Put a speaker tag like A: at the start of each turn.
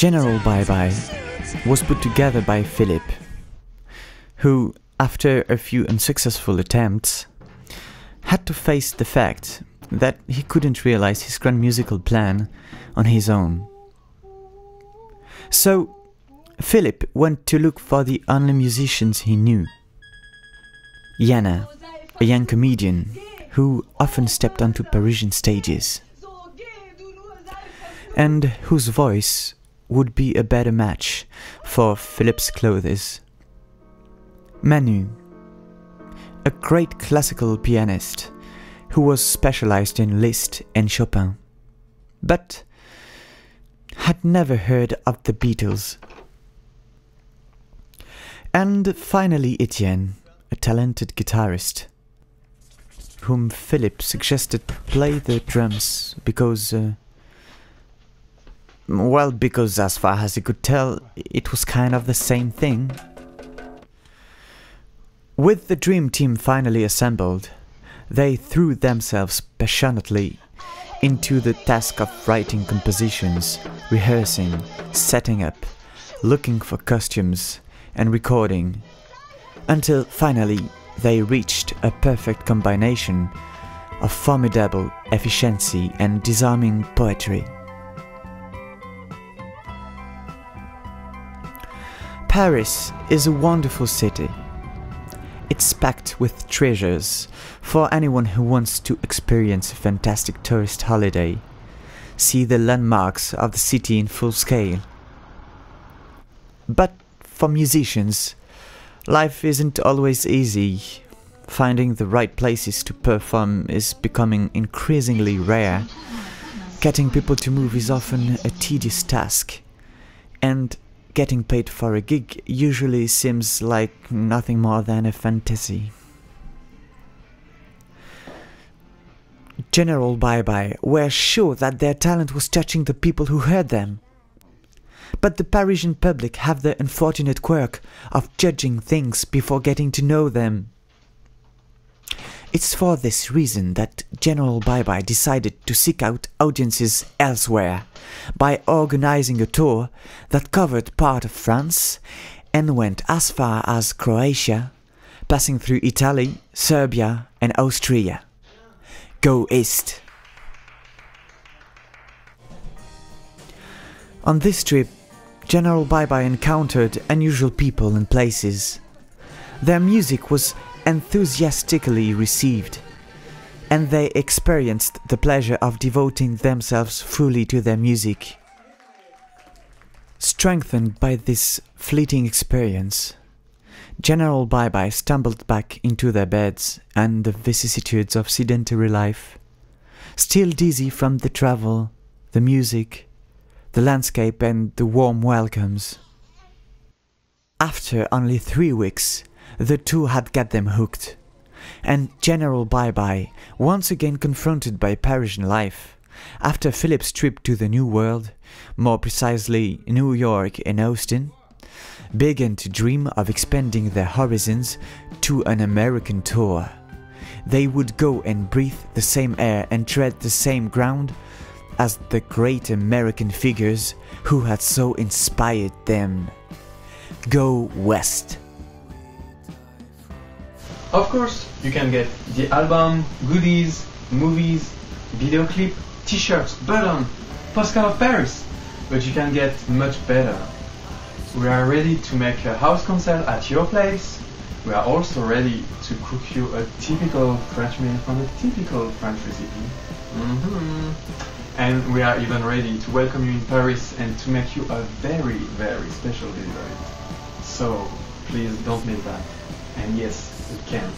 A: General Bye Bye was put together by Philip, who, after a few unsuccessful attempts, had to face the fact that he couldn't realize his grand musical plan on his own. So, Philip went to look for the only musicians he knew. Yana, a young comedian who often stepped onto Parisian stages, and whose voice would be a better match for Philip's clothes. Manu, a great classical pianist who was specialized in Liszt and Chopin, but had never heard of the Beatles. And finally Etienne, a talented guitarist, whom Philip suggested play the drums because because as far as he could tell, it was kind of the same thing. With the dream team finally assembled, they threw themselves passionately into the task of writing compositions, rehearsing, setting up, looking for costumes, and recording, until finally they reached a perfect combination of formidable efficiency and disarming poetry. Paris is a wonderful city. It's packed with treasures for anyone who wants to experience a fantastic tourist holiday, see the landmarks of the city in full scale. But for musicians, life isn't always easy. Finding the right places to perform is becoming increasingly rare. Getting people to move is often a tedious task, and getting paid for a gig usually seems like nothing more than a fantasy. General Bye Bye were sure that their talent was touching the people who heard them. But the Parisian public have the unfortunate quirk of judging things before getting to know them. It's for this reason that General Bye Bye decided to seek out audiences elsewhere by organizing a tour that covered part of France and went as far as Croatia, passing through Italy, Serbia and Austria. Go East! On this trip, General Bye Bye encountered unusual people and places. Their music was enthusiastically received, and they experienced the pleasure of devoting themselves fully to their music. Strengthened by this fleeting experience, General Bye Bye stumbled back into their beds and the vicissitudes of sedentary life, still dizzy from the travel, the music, the landscape and the warm welcomes. After only 3 weeks, the two had got them hooked, and General Bye Bye, once again confronted by Parisian life, after Philip's trip to the New World, more precisely New York and Austin, began to dream of expanding their horizons to an American tour. They would go and breathe the same air and tread the same ground as the great American figures who had so inspired them. Go West!
B: Of course, you can get the album, goodies, movies, video clip, t-shirts, button, postcard of Paris, but you can get much better. We are ready to make a house concert at your place. We are also ready to cook you a typical French meal from a typical French recipe. And we are even ready to welcome you in Paris and to make you a very, very special delivery. So please don't miss that. And yes, it can.